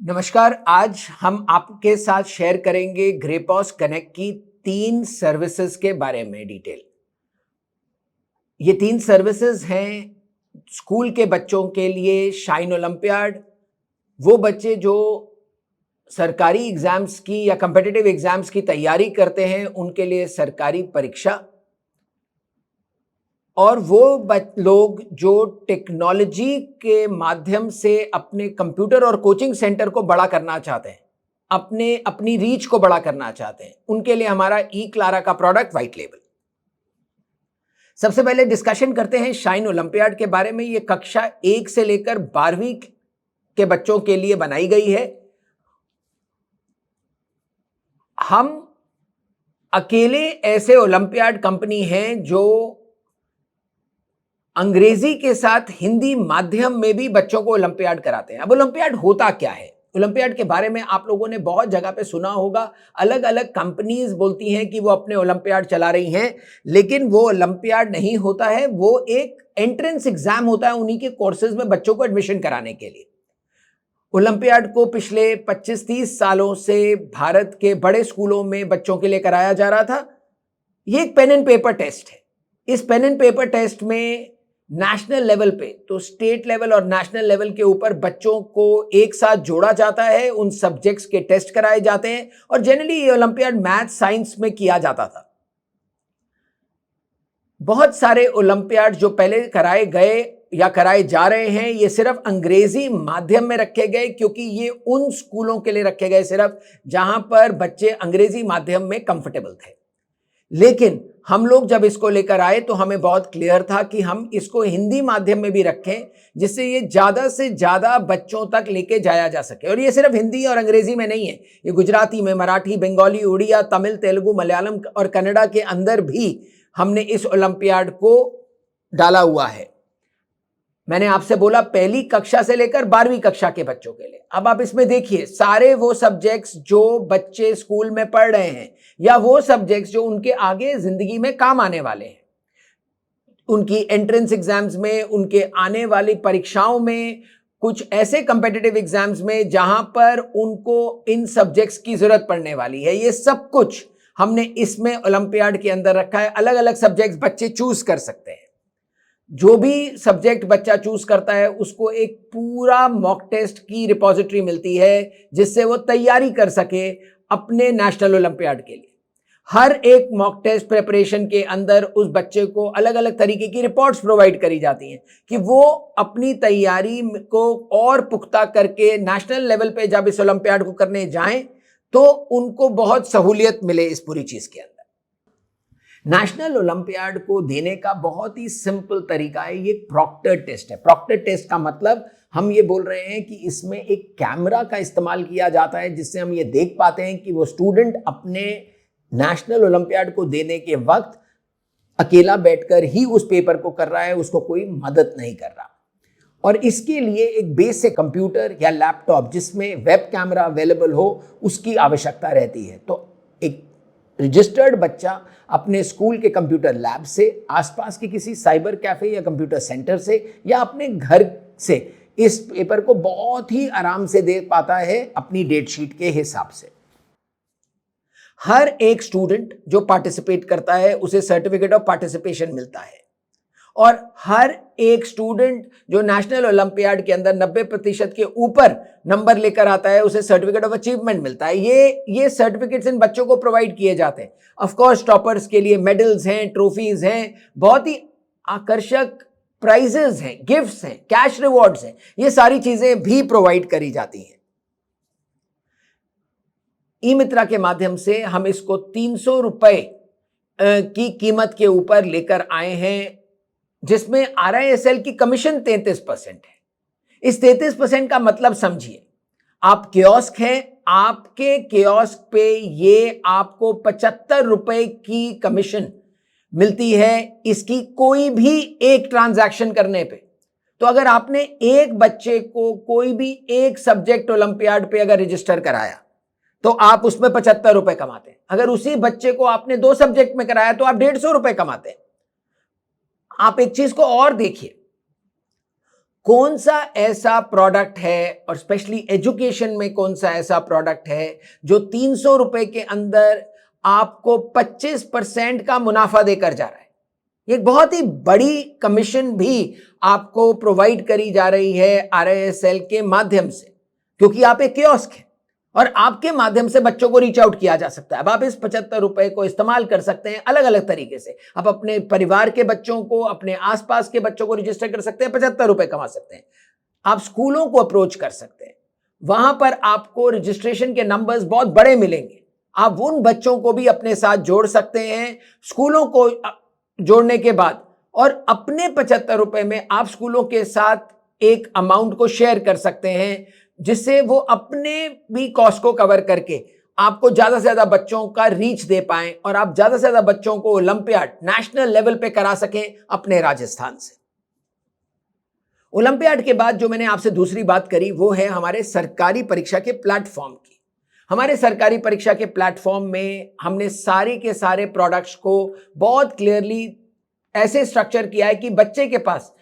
नमस्कार। आज हम आपके साथ शेयर करेंगे ग्रेपॉस कनेक्ट की 3 सर्विसेज के बारे में डिटेल। ये 3 सर्विसेज हैं स्कूल के बच्चों के लिए शाइन ओलंपियाड, वो बच्चे जो सरकारी एग्जाम्स की या कॉम्पिटिटिव एग्जाम्स की तैयारी करते हैं उनके लिए सरकारी परीक्षा, और वो लोग जो टेक्नोलॉजी के माध्यम से अपने कंप्यूटर और कोचिंग सेंटर को बड़ा करना चाहते हैं, अपनी रीच को बड़ा करना चाहते हैं, उनके लिए हमारा ई क्लारा का प्रोडक्ट व्हाइट लेबल। सबसे पहले डिस्कशन करते हैं शाइन ओलंपियाड के बारे में। ये कक्षा 1 से लेकर 12वीं के बच्चों के लिए बनाई गई है। हम अकेले ऐसे ओलंपियाड कंपनी हैं जो अंग्रेजी के साथ हिंदी माध्यम में भी बच्चों को ओलंपियाड कराते हैं। अब ओलंपियाड होता क्या है? ओलंपियाड के बारे में आप लोगों ने बहुत जगह पे सुना होगा। अलग अलग कंपनीज बोलती हैं कि वो अपने ओलंपियाड चला रही हैं, लेकिन वो ओलंपियाड नहीं होता है। वो एक एंट्रेंस एग्जाम होता है उन्हीं के कोर्सेज में बच्चों को एडमिशन कराने के लिए। ओलंपियाड को पिछले 25-30 सालों से भारत के बड़े स्कूलों में बच्चों के लिए कराया जा रहा था। ये एक पेन एंड पेपर टेस्ट है। इस पेन एंड पेपर टेस्ट में नेशनल लेवल पे, तो स्टेट लेवल और नेशनल लेवल के ऊपर बच्चों को एक साथ जोड़ा जाता है, उन सब्जेक्ट्स के टेस्ट कराए जाते हैं, और जनरली ये ओलंपियाड मैथ साइंस में किया जाता था। बहुत सारे ओलंपियाड जो पहले कराए गए या कराए जा रहे हैं, ये सिर्फ अंग्रेजी माध्यम में रखे गए, क्योंकि ये उन स्कूलों के लिए रखे गए सिर्फ जहां पर बच्चे अंग्रेजी माध्यम में कंफर्टेबल थे। लेकिन हम लोग जब इसको लेकर आए तो हमें बहुत क्लियर था कि हम इसको हिंदी माध्यम में भी रखें, जिससे ये ज्यादा से ज्यादा बच्चों तक लेके जाया जा सके। और ये सिर्फ हिंदी और अंग्रेजी में नहीं है, ये गुजराती में, मराठी, बंगाली, उड़िया, तमिल, तेलुगु, मलयालम और कन्नड़ा के अंदर भी हमने इस ओलंपियाड को डाला हुआ है। मैंने आपसे बोला पहली कक्षा से लेकर 12वीं कक्षा के बच्चों के लिए। अब आप इसमें देखिए, सारे वो सब्जेक्ट्स जो बच्चे स्कूल में पढ़ रहे हैं या वो सब्जेक्ट्स जो उनके आगे जिंदगी में काम आने वाले हैं, उनकी एंट्रेंस एग्जाम्स में, उनके आने वाली परीक्षाओं में, कुछ ऐसे कॉम्पिटिटिव एग्जाम्स में जहां पर उनको इन सब्जेक्ट्स की जरूरत पड़ने वाली है, ये सब कुछ हमने इसमें ओलंपियाड के अंदर रखा है। अलग अलग सब्जेक्ट्स बच्चे चूज कर सकते हैं। जो भी सब्जेक्ट बच्चा चूज करता है उसको एक पूरा मॉक टेस्ट की रिपोजिटरी मिलती है, जिससे वो तैयारी कर सके अपने नेशनल ओलंपियाड के लिए। हर एक मॉक टेस्ट प्रिपरेशन के अंदर उस बच्चे को अलग अलग तरीके की रिपोर्ट्स प्रोवाइड करी जाती हैं कि वो अपनी तैयारी को और पुख्ता करके नेशनल लेवल पे जब इस ओलंपियाड को करने जाएं तो उनको बहुत सहूलियत मिले इस पूरी चीज के अंदर। नेशनल ओलंपियाड को देने का बहुत ही सिंपल तरीका है, ये प्रॉक्टर टेस्ट है। प्रॉक्टर टेस्ट का मतलब हम ये बोल रहे हैं कि इसमें एक कैमरा का इस्तेमाल किया जाता है, जिससे हम ये देख पाते हैं कि वो स्टूडेंट अपने नेशनल ओलंपियाड को देने के वक्त अकेला बैठकर ही उस पेपर को कर रहा है, उसको कोई मदद नहीं कर रहा। और इसके लिए एक बेसिक कंप्यूटर या लैपटॉप जिसमें वेब कैमरा अवेलेबल हो, उसकी आवश्यकता रहती है। तो एक रजिस्टर्ड बच्चा अपने स्कूल के कंप्यूटर लैब से, आसपास के किसी साइबर कैफे या कंप्यूटर सेंटर से, या अपने घर से इस पेपर को बहुत ही आराम से दे पाता है अपनी डेट शीट के हिसाब से। हर एक स्टूडेंट जो पार्टिसिपेट करता है उसे सर्टिफिकेट ऑफ पार्टिसिपेशन मिलता है, और हर एक स्टूडेंट जो नेशनल ओलंपियाड के अंदर 90% के ऊपर नंबर लेकर आता है उसे सर्टिफिकेट ऑफ अचीवमेंट मिलता है। ये सर्टिफिकेट्स इन बच्चों को प्रोवाइड किए जाते हैं। ऑफ कोर्स टॉपर्स के लिए मेडल्स हैं, ट्रॉफीज हैं, बहुत ही आकर्षक प्राइजेस हैं, गिफ्ट्स हैं, कैश रिवॉर्ड्स हैं, ये सारी चीजें भी प्रोवाइड करी जाती हैं। ई मित्रा के माध्यम से हम इसको 300 रुपए की कीमत के ऊपर लेकर आए हैं, जिसमें RISL की कमीशन 33% है। इस 33% का मतलब समझिए, आप कियोस्क हैं, आपके कियोस्क पे ये आपको 75 रुपए की कमीशन मिलती है इसकी कोई भी एक ट्रांजैक्शन करने पे। तो अगर आपने एक बच्चे को कोई भी एक सब्जेक्ट ओलंपियाड पे अगर रजिस्टर कराया तो आप उसमें 75 रुपए कमाते हैं। अगर उसी बच्चे को आपने 2 सब्जेक्ट में कराया तो आप 150 रुपए कमाते हैं। आप एक चीज को और देखिए, कौन सा ऐसा प्रोडक्ट है और स्पेशली एजुकेशन में कौन सा ऐसा प्रोडक्ट है जो 300 रुपए के अंदर आपको 25% का मुनाफा देकर जा रहा है। ये बहुत ही बड़ी कमीशन भी आपको प्रोवाइड करी जा रही है RISL के माध्यम से, क्योंकि आप एक कियोस्क है और आपके माध्यम से बच्चों को रीच आउट किया जा सकता है। अब आप इस 75 रुपए को इस्तेमाल कर सकते हैं अलग अलग तरीके से। आप अपने परिवार के बच्चों को, अपने आसपास के बच्चों को रजिस्टर कर सकते हैं, 75 रुपए कमा सकते हैं। आप स्कूलों को अप्रोच कर सकते हैं, वहां पर आपको रजिस्ट्रेशन के नंबर्स बहुत बड़े मिलेंगे। आप उन बच्चों को भी अपने साथ जोड़ सकते हैं स्कूलों को जोड़ने के बाद, और अपने 75 रुपए में आप स्कूलों के साथ एक अमाउंट को शेयर कर सकते हैं, जिससे वो अपने भी कॉस्ट को कवर करके आपको ज्यादा से ज्यादा बच्चों का रीच दे पाएं और आप ज्यादा से ज्यादा बच्चों को ओलंपियाड नेशनल लेवल पे करा सकें अपने राजस्थान से। ओलंपियाड के बाद जो मैंने आपसे दूसरी बात करी वो है हमारे सरकारी परीक्षा के प्लेटफॉर्म की। हमारे सरकारी परीक्षा के प्लेटफॉर्म में हमने सारे के सारे प्रोडक्ट्स को बहुत क्लियरली ऐसे स्ट्रक्चर किया है कि बच्चे के पास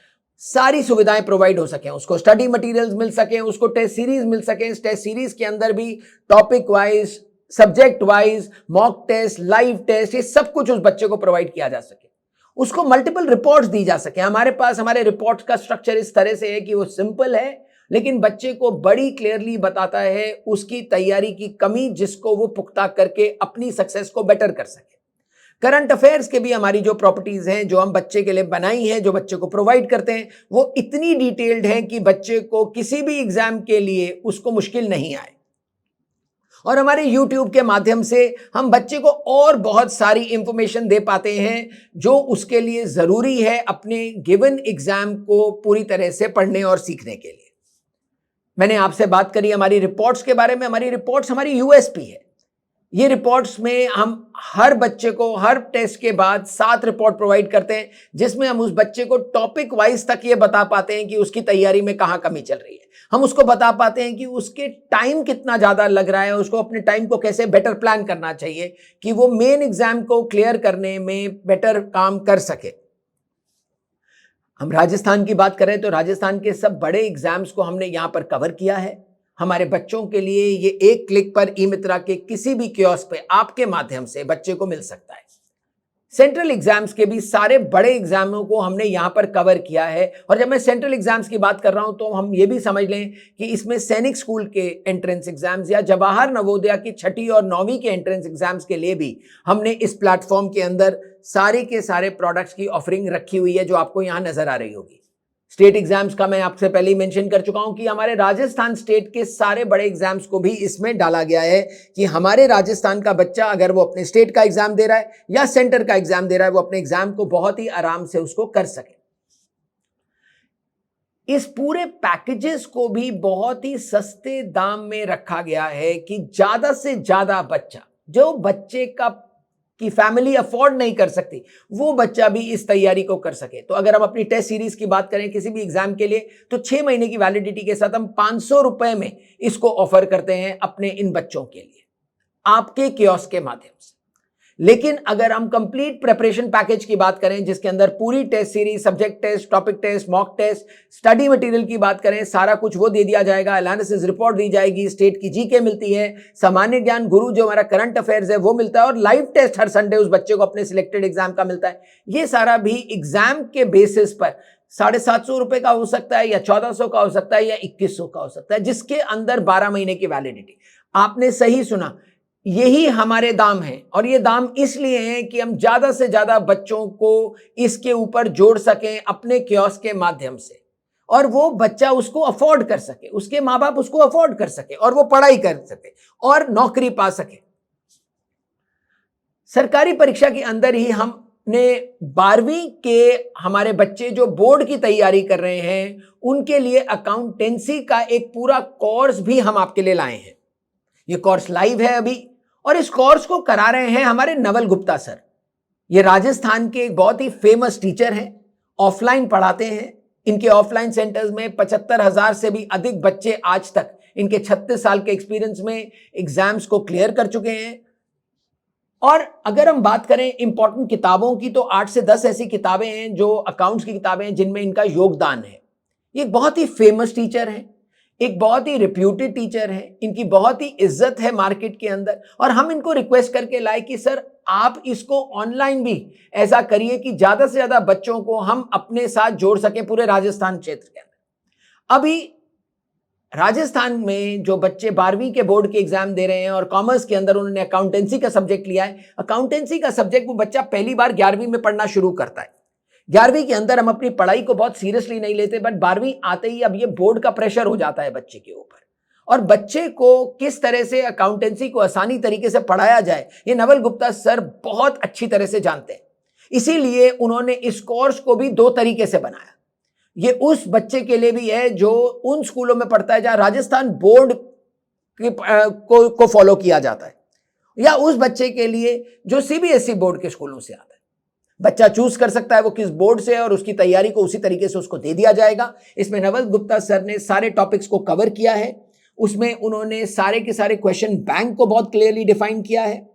सारी सुविधाएं प्रोवाइड हो सकें, उसको स्टडी मटेरियल्स मिल सकें, उसको टेस्ट सीरीज मिल सकें। इस टेस्ट सीरीज के अंदर भी topic wise, subject wise, mock test, live test, ये सब कुछ उस बच्चे को प्रोवाइड किया जा सके। उसको मल्टीपल रिपोर्ट्स दी जा सके। हमारे पास हमारे रिपोर्ट्स का स्ट्रक्चर इस तरह से है कि वो सिंपल है लेकिन बच्चे को बड़ी क्लियरली बताता है उसकी तैयारी की कमी, जिसको वो पुख्ता करके अपनी सक्सेस को बेटर कर सके। करंट अफेयर्स के भी हमारी जो प्रॉपर्टीज हैं जो हम बच्चे के लिए बनाई हैं, जो बच्चे को प्रोवाइड करते हैं, वो इतनी डिटेल्ड है कि बच्चे को किसी भी एग्जाम के लिए उसको मुश्किल नहीं आए। और हमारे YouTube के माध्यम से हम बच्चे को और बहुत सारी इंफॉर्मेशन दे पाते हैं जो उसके लिए जरूरी है अपने गिवन एग्जाम को पूरी तरह से पढ़ने और सीखने के लिए। मैंने आपसे बात करी हमारी रिपोर्ट्स के बारे में। हमारी रिपोर्ट्स हमारी USP है। ये रिपोर्ट्स में हम हर बच्चे को हर टेस्ट के बाद 7 रिपोर्ट प्रोवाइड करते हैं, जिसमें हम उस बच्चे को टॉपिक वाइज तक ये बता पाते हैं कि उसकी तैयारी में कहाँ कमी चल रही है। हम उसको बता पाते हैं कि उसके टाइम कितना ज्यादा लग रहा है, उसको अपने टाइम को कैसे बेटर प्लान करना चाहिए कि वो मेन एग्जाम को क्लियर करने में बेटर काम कर सके। हम राजस्थान की बात करें तो राजस्थान के सब बड़े एग्जाम्स को हमने यहां पर कवर किया है। हमारे बच्चों के लिए ये एक क्लिक पर ई-मित्रा के किसी भी कियोस्क पे आपके माध्यम से बच्चे को मिल सकता है। सेंट्रल एग्जाम्स के भी सारे बड़े एग्जामों को हमने यहां पर कवर किया है। और जब मैं सेंट्रल एग्जाम्स की बात कर रहा हूं तो हम ये भी समझ लें कि इसमें सैनिक स्कूल के एंट्रेंस एग्जाम्स या जवाहर नवोदया की 6ठी और 9वीं के एंट्रेंस एग्जाम्स के लिए भी हमने इस प्लेटफॉर्म के अंदर सारे के सारे प्रोडक्ट्स की ऑफरिंग रखी हुई है, जो आपको यहां नजर आ रही होगी। स्टेट एग्जाम्स का मैं आपसे पहले ही मेंशन कर चुका हूं कि हमारे राजस्थान स्टेट के सारे बड़े एग्जाम्स को भी इसमें डाला गया है कि हमारे राजस्थान का बच्चा अगर वो अपने स्टेट का एग्जाम दे रहा है या सेंटर का एग्जाम दे रहा है, वो अपने एग्जाम को बहुत ही आराम से उसको कर सके। इस पूरे पैकेजेस को भी बहुत ही सस्ते दाम में रखा गया है कि ज्यादा से ज्यादा बच्चा, जो बच्चे की फैमिली अफोर्ड नहीं कर सकती, वो बच्चा भी इस तैयारी को कर सके। तो अगर हम अपनी टेस्ट सीरीज की बात करें किसी भी एग्जाम के लिए, तो 6 महीने की वैलिडिटी के साथ हम 500 रुपए में इसको ऑफर करते हैं अपने इन बच्चों के लिए आपके कियोस्क के माध्यम से। लेकिन अगर हम कंप्लीट प्रिपरेशन पैकेज की बात करें, जिसके अंदर पूरी test series, subject test, topic test, mock test, study material की बात करें, सारा कुछ वो दे दिया जाएगा। एनालिसिस रिपोर्ट दी जाएगी, स्टेट की जीके मिलती है, सामान्य ज्ञान गुरु जो हमारा करंट अफेयर्स है वो मिलता है, और लाइव टेस्ट हर संडे उस बच्चे को अपने सिलेक्टेड एग्जाम का मिलता है। ये सारा भी एग्जाम के बेसिस पर 750 रुपए का हो सकता है या 1400 का हो सकता है या 2100 का हो सकता है, जिसके अंदर 12 महीने की वैलिडिटी। आपने सही सुना, यही हमारे दाम हैं। और ये दाम इसलिए हैं कि हम ज्यादा से ज्यादा बच्चों को इसके ऊपर जोड़ सकें अपने कियोस्क के माध्यम से, और वो बच्चा उसको अफोर्ड कर सके, उसके माँ बाप उसको अफोर्ड कर सके और वो पढ़ाई कर सके और नौकरी पा सके। सरकारी परीक्षा के अंदर ही हमने 12वीं के हमारे बच्चे जो बोर्ड की तैयारी कर रहे हैं, उनके लिए अकाउंटेंसी का एक पूरा कोर्स भी हम आपके लिए लाए हैं। ये कोर्स लाइव है अभी, और इस कोर्स को करा रहे हैं हमारे नवल गुप्ता सर। ये राजस्थान के एक बहुत ही फेमस टीचर हैं, ऑफलाइन पढ़ाते हैं। इनके ऑफलाइन सेंटर्स में 75,000 से भी अधिक बच्चे आज तक इनके 36 साल के एक्सपीरियंस में एग्जाम्स को क्लियर कर चुके हैं। और अगर हम बात करें इंपॉर्टेंट किताबों की, तो 8 से 10 ऐसी किताबें हैं जो अकाउंट्स की किताबें हैं जिनमें इनका योगदान है। ये एक बहुत ही फेमस टीचर हैं, एक बहुत ही रिप्यूटेड टीचर हैं, इनकी बहुत ही इज्जत है मार्केट के अंदर, और हम इनको रिक्वेस्ट करके लाए कि सर आप इसको ऑनलाइन भी ऐसा करिए कि ज्यादा से ज्यादा बच्चों को हम अपने साथ जोड़ सकें पूरे राजस्थान क्षेत्र के अंदर। अभी राजस्थान में जो बच्चे 12वीं के बोर्ड के एग्जाम दे रहे हैं और कॉमर्स के अंदर उन्होंने अकाउंटेंसी का सब्जेक्ट लिया है, अकाउंटेंसी का सब्जेक्ट वो बच्चा पहली बार 11वीं में पढ़ना शुरू करता है। 11वीं के अंदर हम अपनी पढ़ाई को बहुत सीरियसली नहीं लेते, बट 12वीं आते ही अब ये बोर्ड का प्रेशर हो जाता है बच्चे के ऊपर, और बच्चे को किस तरह से अकाउंटेंसी को आसानी तरीके से पढ़ाया जाए ये नवल गुप्ता सर बहुत अच्छी तरह से जानते हैं। इसीलिए उन्होंने इस कोर्स को भी 2 तरीके से बनाया। ये उस बच्चे के लिए भी है जो उन स्कूलों में पढ़ता है जहां राजस्थान बोर्ड को फॉलो किया जाता है, या उस बच्चे के लिए जो सीबीएसई बोर्ड के स्कूलों से आता है। बच्चा चूज कर सकता है वो किस बोर्ड से है, और उसकी तैयारी को उसी तरीके से उसको दे दिया जाएगा। इसमें नवल गुप्ता सर ने सारे टॉपिक्स को कवर किया है। उसमें उन्होंने सारे के सारे क्वेश्चन बैंक को बहुत क्लियरली डिफाइन किया है।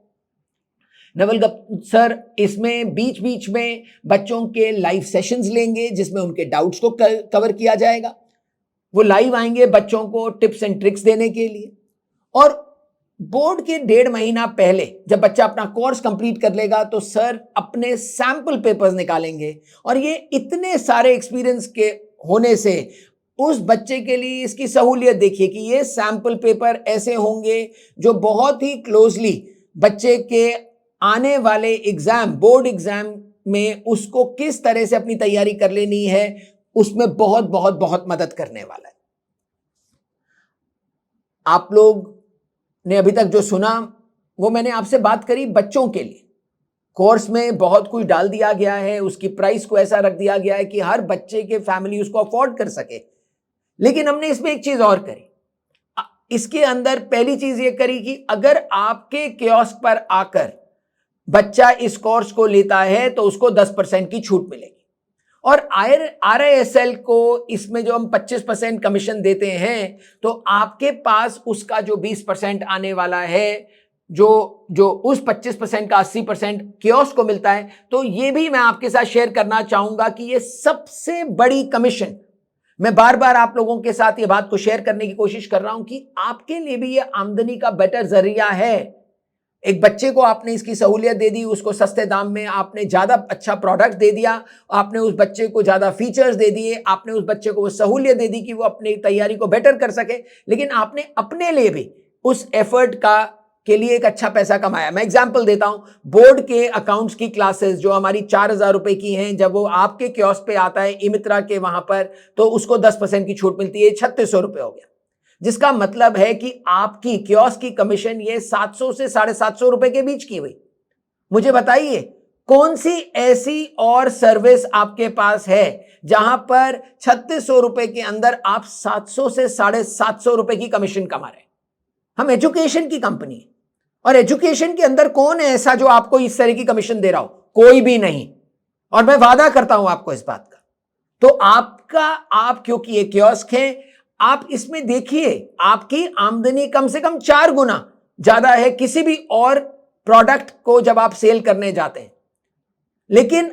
नवल गुप्ता सर इसमें बीच बीच में बच्चों के लाइव सेशंस लेंगे जिसमें उनके डाउट्स को कवर किया जाएगा। वो लाइव आएंगे बच्चों को टिप्स एंड ट्रिक्स देने के लिए, और बोर्ड के 1.5 महीना पहले जब बच्चा अपना कोर्स कंप्लीट कर लेगा तो सर अपने सैंपल पेपर्स निकालेंगे, और ये इतने सारे एक्सपीरियंस के होने से उस बच्चे के लिए इसकी सहूलियत देखिए कि ये सैंपल पेपर ऐसे होंगे जो बहुत ही क्लोजली बच्चे के आने वाले एग्जाम, बोर्ड एग्जाम में उसको किस तरह से अपनी तैयारी कर लेनी है उसमें बहुत बहुत बहुत मदद करने वाला है। आप लोग ने अभी तक जो सुना वो मैंने आपसे बात करी बच्चों के लिए। कोर्स में बहुत कुछ डाल दिया गया है, उसकी प्राइस को ऐसा रख दिया गया है कि हर बच्चे के फैमिली उसको अफोर्ड कर सके। लेकिन हमने इसमें एक चीज और करी, इसके अंदर पहली चीज ये करी कि अगर आपके कियोस्क पर आकर बच्चा इस कोर्स को लेता है तो उसको 10% की छूट मिलेगी, और RISL को इसमें जो हम 25% कमीशन देते हैं तो आपके पास उसका जो 20% आने वाला है, जो उस 25% का 80% कियोस्क को मिलता है। तो ये भी मैं आपके साथ शेयर करना चाहूंगा कि ये सबसे बड़ी कमीशन, मैं बार बार आप लोगों के साथ ये बात को शेयर करने की कोशिश कर रहा हूं कि आपके लिए भी ये आमदनी का बेटर जरिया है। एक बच्चे को आपने इसकी सहूलियत दे दी, उसको सस्ते दाम में आपने ज्यादा अच्छा प्रोडक्ट दे दिया, आपने उस बच्चे को ज्यादा फीचर्स दे दिए, आपने उस बच्चे को वो सहूलियत दे दी कि वो अपनी तैयारी को बेटर कर सके, लेकिन आपने अपने लिए भी उस एफर्ट के लिए एक अच्छा पैसा कमाया। मैं एग्जांपल देता हूं, बोर्ड के अकाउंट्स की क्लासेस जो हमारी 4,000 रुपए की हैं, जब वो आपके कियोस्क पे आता है ई-मित्रा के वहां पर, तो उसको 10% की छूट मिलती है, 3600 रुपए हो गया, जिसका मतलब है कि आपकी कियोस्क की कमीशन ये 700 से 750 रुपए के बीच की हुई। मुझे बताइए कौन सी ऐसी और सर्विस आपके पास है जहां पर 3600 रुपए के अंदर आप 700 से 750 रुपए की कमीशन कमा रहे हैं। हम एजुकेशन की कंपनी है, और एजुकेशन के अंदर कौन है ऐसा जो आपको इस तरह की कमीशन दे रहा हो? कोई भी नहीं, और मैं वादा करता हूं आपको इस बात का। तो आप क्योंकि ये कियोस्क है, आप इसमें देखिए आपकी आमदनी कम से कम 4 गुना ज्यादा है किसी भी और प्रोडक्ट को जब आप सेल करने जाते हैं। लेकिन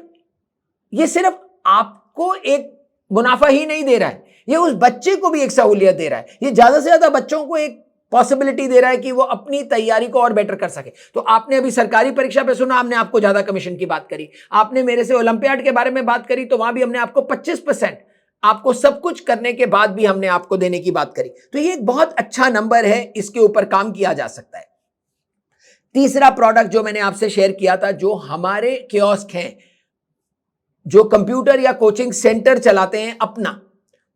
ये सिर्फ आपको एक मुनाफा ही नहीं दे रहा है, ये उस बच्चे को भी एक सहूलियत दे रहा है। ये ज्यादा से ज्यादा बच्चों को एक पॉसिबिलिटी दे रहा है कि वो अपनी तैयारी को और बेटर कर सके। तो आपने अभी सरकारी परीक्षा पे सुना, हमने आपको ज्यादा कमीशन की बात करी। आपने मेरे से ओलंपियाड के बारे में बात करी, तो वहां भी हमने आपको 25%, आपको सब कुछ करने के बाद भी हमने आपको देने की बात करी। तो ये एक बहुत अच्छा नंबर है, इसके ऊपर काम किया जा सकता है। तीसरा प्रोडक्ट जो मैंने आपसे शेयर किया था, जो हमारे कियोस्क हैं, जो कंप्यूटर या कोचिंग सेंटर चलाते हैं अपना,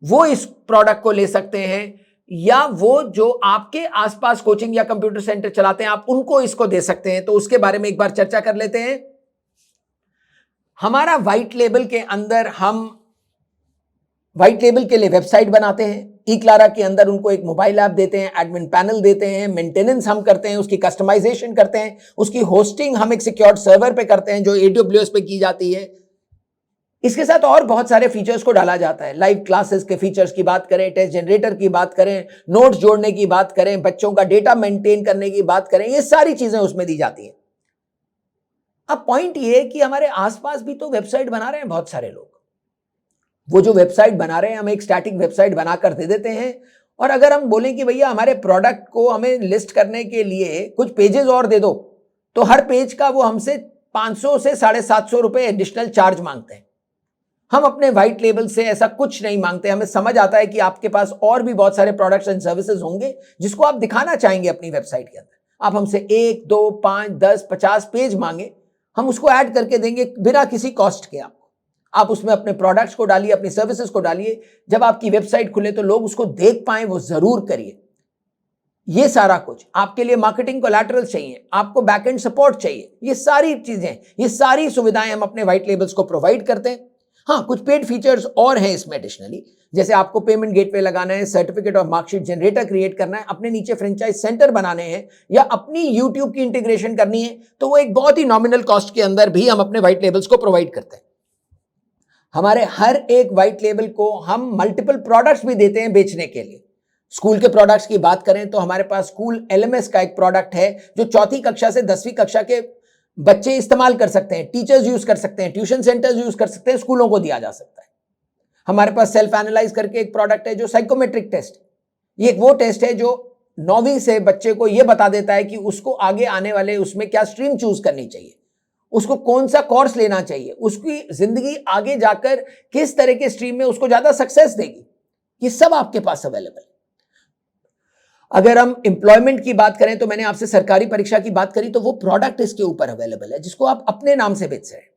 वो इस प्रोडक्ट को ले सकते हैं, या वो जो आपके आसपास कोचिंग या कंप्यूटर सेंटर चलाते हैं आप उनको इसको दे सकते हैं। तो उसके बारे में एक बार चर्चा कर लेते हैं। हमारा व्हाइट लेबल के अंदर हम व्हाइट लेबल के लिए वेबसाइट बनाते हैं, ई-क्लारा के अंदर उनको एक मोबाइल ऐप देते हैं, एडमिन पैनल देते हैं, मेंटेनेंस हम करते हैं, उसकी कस्टमाइजेशन करते हैं, उसकी होस्टिंग हम एक सिक्योर्ड सर्वर पे करते हैं जो AWS पे की जाती है। इसके साथ और बहुत सारे फीचर्स को डाला जाता है। लाइव क्लासेस के फीचर्स की बात करें, टेस्ट जनरेटर की बात करें, नोट्स जोड़ने की बात करें, बच्चों का डेटा मेंटेन करने की बात करें, ये सारी चीजें उसमें दी जाती हैं। अब पॉइंट ये है कि हमारे आसपास भी तो वेबसाइट बना रहे हैं बहुत सारे लोग, वो जो वेबसाइट बना रहे हैं हम एक स्टैटिक वेबसाइट बनाकर दे देते हैं, और अगर हम बोलें कि भैया हमारे प्रोडक्ट को हमें लिस्ट करने के लिए कुछ पेजेस और दे दो, तो हर पेज का वो हमसे 500 से 750 रुपए एडिशनल चार्ज मांगते हैं। हम अपने व्हाइट लेबल से ऐसा कुछ नहीं मांगते। हमें समझ आता है कि आपके पास और भी बहुत सारे प्रोडक्ट्स एंड सर्विसेज होंगे जिसको आप दिखाना चाहेंगे अपनी वेबसाइट के अंदर। आप हमसे 1, 2, 5, 10, 50 पेज मांगे, हम उसको ऐड करके देंगे बिना किसी कॉस्ट के आपको। आप उसमें अपने प्रोडक्ट्स को डालिए, अपनी सर्विसेज को डालिए। जब आपकी वेबसाइट खुले तो लोग उसको देख पाए, वो जरूर करिए। ये सारा कुछ आपके लिए मार्केटिंग कोलैटरल चाहिए, आपको बैकएंड सपोर्ट चाहिए, ये सारी चीजें, ये सारी सुविधाएं हम अपने व्हाइट लेबल्स को प्रोवाइड करते हैं। हाँ, कुछ पेड फीचर्स और हैं इसमें एडिशनली, जैसे आपको पेमेंट गेटवे लगाना है, certificate of marksheet generator create करना है, अपने नीचे फ्रेंचाइज सेंटर बनाने हैं, या अपनी यूट्यूब की इंटीग्रेशन करनी है, तो वो एक बहुत ही नॉमिनल कॉस्ट के अंदर भी हम अपने व्हाइट लेबल्स को प्रोवाइड करते हैं। हमारे हर एक व्हाइट लेबल को हम मल्टीपल प्रोडक्ट्स भी देते हैं बेचने के लिए। स्कूल के प्रोडक्ट्स की बात करें तो हमारे पास स्कूल एलएमएस का एक प्रोडक्ट है जो चौथी कक्षा से 10वीं कक्षा के बच्चे इस्तेमाल कर सकते हैं, टीचर्स यूज कर सकते हैं, ट्यूशन सेंटर्स यूज कर सकते हैं, स्कूलों को दिया जा सकता है। हमारे पास सेल्फ एनालाइज करके एक प्रोडक्ट है जो साइकोमेट्रिक टेस्ट, ये एक वो टेस्ट है जो 9वीं से बच्चे को यह बता देता है कि उसको आगे आने वाले उसमें क्या स्ट्रीम चूज करनी चाहिए, उसको कौन सा कोर्स लेना चाहिए, उसकी जिंदगी आगे जाकर किस तरह के स्ट्रीम में उसको ज्यादा सक्सेस देगी। ये सब आपके पास अवेलेबल है। अगर हम एम्प्लॉयमेंट की बात करें तो मैंने आपसे सरकारी परीक्षा की बात करी, तो वो प्रोडक्ट इसके ऊपर अवेलेबल है जिसको आप अपने नाम से बेच रहे हैं।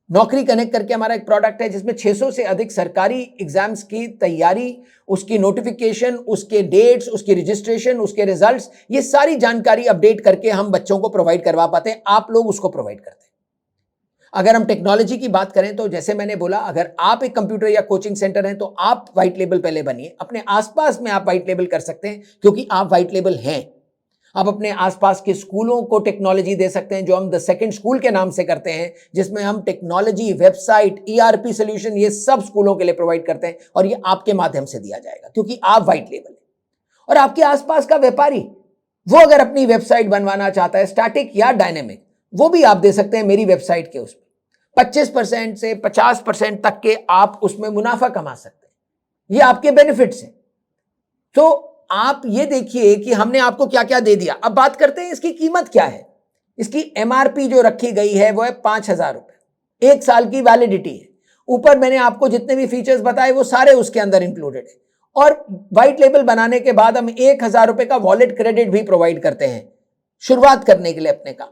नौकरी कनेक्ट करके हमारा एक प्रोडक्ट है जिसमें 600 से अधिक सरकारी एग्जाम्स की तैयारी, उसकी नोटिफिकेशन, उसके डेट्स, उसकी रजिस्ट्रेशन, उसके रिजल्ट्स, ये सारी जानकारी अपडेट करके हम बच्चों को प्रोवाइड करवा पाते हैं। आप लोग उसको प्रोवाइड करते हैं। अगर हम टेक्नोलॉजी की बात करें तो जैसे मैंने बोला, अगर आप एक कंप्यूटर या कोचिंग सेंटर हैं तो आप व्हाइट लेबल पहले बनिए। अपने आसपास में आप व्हाइट लेबल कर सकते हैं क्योंकि आप व्हाइट लेबल हैं। आप अपने आसपास के स्कूलों को टेक्नोलॉजी दे सकते हैं, जो हम द सेकंड स्कूल के नाम से करते हैं, जिसमें हम टेक्नोलॉजी, वेबसाइट, ईआरपी सोल्यूशन, ये सब स्कूलों के लिए प्रोवाइड करते हैं, और ये आपके माध्यम से दिया जाएगा क्योंकि आप व्हाइट लेबल हैं। और आपके आसपास का व्यापारी, वो अगर अपनी वेबसाइट बनवाना चाहता है, स्टैटिक या डायनेमिक, वो भी आप दे सकते हैं मेरी वेबसाइट के उसमें। 25% से 50% तक के आप उसमें मुनाफा कमा सकते हैं। ये आपके बेनिफिट्स हैं। तो आप ये देखिए कि हमने आपको क्या क्या दे दिया। अब बात करते हैं इसकी कीमत क्या है। इसकी एमआरपी जो रखी गई है वो है 5,000 रुपए। 1 साल की वैलिडिटी है। ऊपर मैंने आपको जितने भी फीचर्स बताए वो सारे उसके अंदर इंक्लूडेड है। और व्हाइट लेबल बनाने के बाद हम 1,000 रुपए का वॉलेट क्रेडिट भी प्रोवाइड करते हैं शुरुआत करने के लिए अपने काम।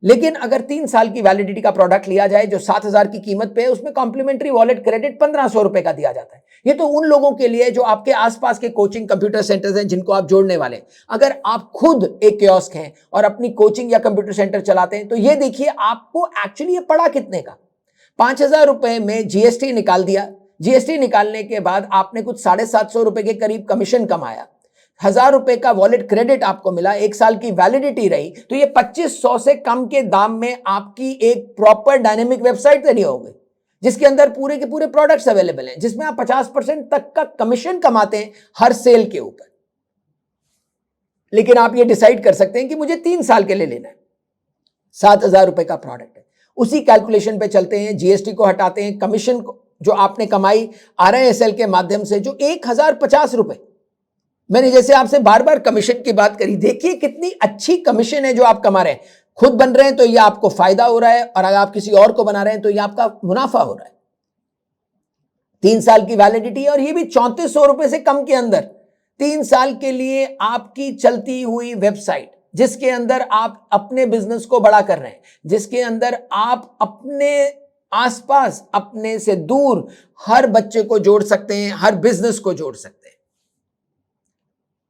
लेकिन अगर 3 साल की वैलिडिटी का प्रोडक्ट लिया जाए जो 7,000 की कीमत पे है, उसमें कॉम्प्लीमेंट्री वॉलेट क्रेडिट 1,500 रुपए का दिया जाता है। ये तो उन लोगों के लिए जो आपके आसपास के कोचिंग कंप्यूटर सेंटर्स हैं जिनको आप जोड़ने वाले हैं। अगर आप खुद एक कियोस्क हैं और अपनी कोचिंग या कंप्यूटर सेंटर चलाते हैं तो ये देखिए आपको एक्चुअली ये पड़ा कितने का। 5,000 रुपए में जीएसटी निकाल दिया। जीएसटी निकालने के बाद आपने कुछ 750 रुपए के करीब कमीशन कमाया। 1,000 रुपए का वॉलेट क्रेडिट आपको मिला, 1 साल की वैलिडिटी रही, तो ये 2,500 से कम के दाम में आपकी एक प्रॉपर डायनेमिक वेबसाइट रेडी हो गई, जिसके अंदर पूरे के पूरे प्रोडक्ट्स अवेलेबल हैं, जिसमें आप 50% तक का कमीशन कमाते हैं हर सेल के ऊपर। लेकिन आप ये डिसाइड कर सकते हैं कि मुझे 3 साल के लिए लेना है। 7,000 रुपए का प्रोडक्ट है। उसी कैलकुलेशन पे चलते हैं, जीएसटी को हटाते हैं, कमीशन जो आपने कमाई आरआईएसएल के माध्यम से जो 1,050 रुपए, मैंने जैसे आपसे बार बार कमीशन की बात करी, देखिए कितनी अच्छी कमीशन है जो आप कमा रहे हैं। खुद बन रहे हैं तो यह आपको फायदा हो रहा है, और अगर आप किसी और को बना रहे हैं तो यह आपका मुनाफा हो रहा है। 3 साल की वैलिडिटी, और यह भी 3,400 रुपए से कम के अंदर 3 साल के लिए आपकी चलती हुई वेबसाइट, जिसके अंदर आप अपने बिजनेस को बड़ा कर रहे हैं, जिसके अंदर आप अपने आसपास, अपने से दूर हर बच्चे को जोड़ सकते हैं, हर बिजनेस को जोड़ सकते हैं।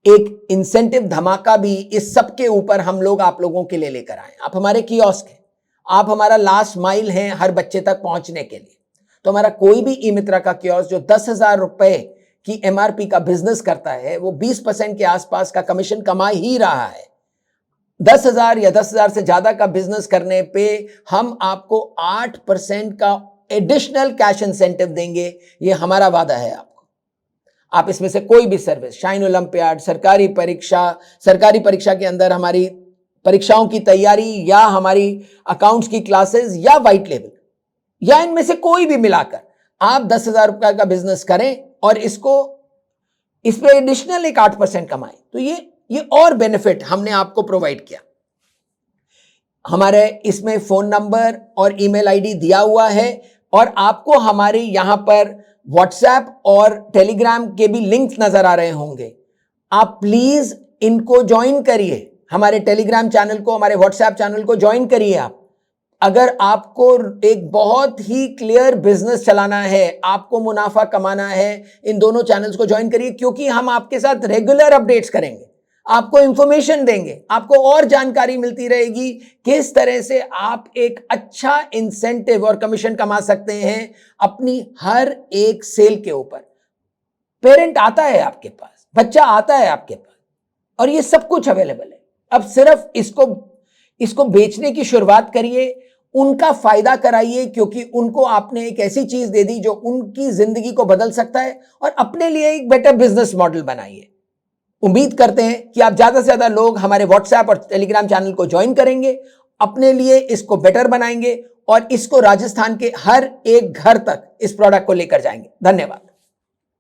एक इंसेंटिव धमाका भी इस सब के ऊपर हम लोग आप लोगों के लिए लेकर आए। आप हमारे कियोस्क हैं, आप हमारा लास्ट माइल हैं हर बच्चे तक पहुंचने के लिए। तो हमारा कोई भी ई मित्रा का कियोस्क जो 10,000 रुपए की एमआरपी का बिजनेस करता है, वो 20% के आसपास का कमीशन कमा ही रहा है। 10,000 या 10,000 से ज्यादा का बिजनेस करने पे हम आपको 8% का एडिशनल कैश इंसेंटिव देंगे। ये हमारा वादा है आपको। आप इसमें से कोई भी सर्विस, शाइन ओलंपियाड, सरकारी परीक्षा के अंदर हमारी परीक्षाओं की तैयारी, या हमारी अकाउंट्स की क्लासेस, या व्हाइट लेबल, या इनमें से कोई भी मिलाकर आप 10,000 रुपए का बिजनेस करें और इस पे एडिशनल एक 8% कमाएं, तो ये और बेनिफिट हमने आपको प्रोवाइड किया। हमारे इसमें फोन नंबर और ईमेल आईडी दिया हुआ है और आपको हमारे यहां पर व्हाट्सएप और टेलीग्राम के भी लिंक्स नजर आ रहे होंगे। आप प्लीज इनको ज्वाइन करिए, हमारे टेलीग्राम चैनल को, हमारे व्हाट्सएप चैनल को ज्वाइन करिए। आप अगर आपको एक बहुत ही क्लियर बिजनेस चलाना है, आपको मुनाफा कमाना है, इन दोनों चैनल्स को ज्वाइन करिए, क्योंकि हम आपके साथ रेगुलर अपडेट्स करेंगे, आपको इंफॉर्मेशन देंगे, आपको और जानकारी मिलती रहेगी किस तरह से आप एक अच्छा इंसेंटिव और कमीशन कमा सकते हैं अपनी हर एक सेल के ऊपर। पेरेंट आता है आपके पास, बच्चा आता है आपके पास और ये सब कुछ अवेलेबल है। अब सिर्फ इसको बेचने की शुरुआत करिए, उनका फायदा कराइए, क्योंकि उनको आपने एक ऐसी चीज दे दी जो उनकी जिंदगी को बदल सकता है, और अपने लिए एक बेटर बिजनेस मॉडल बनाइए। उम्मीद करते हैं कि आप ज्यादा से ज्यादा लोग हमारे व्हाट्सएप और टेलीग्राम चैनल को ज्वाइन करेंगे, अपने लिए इसको बेटर बनाएंगे और इसको राजस्थान के हर एक घर तक इस प्रोडक्ट को लेकर जाएंगे। धन्यवाद।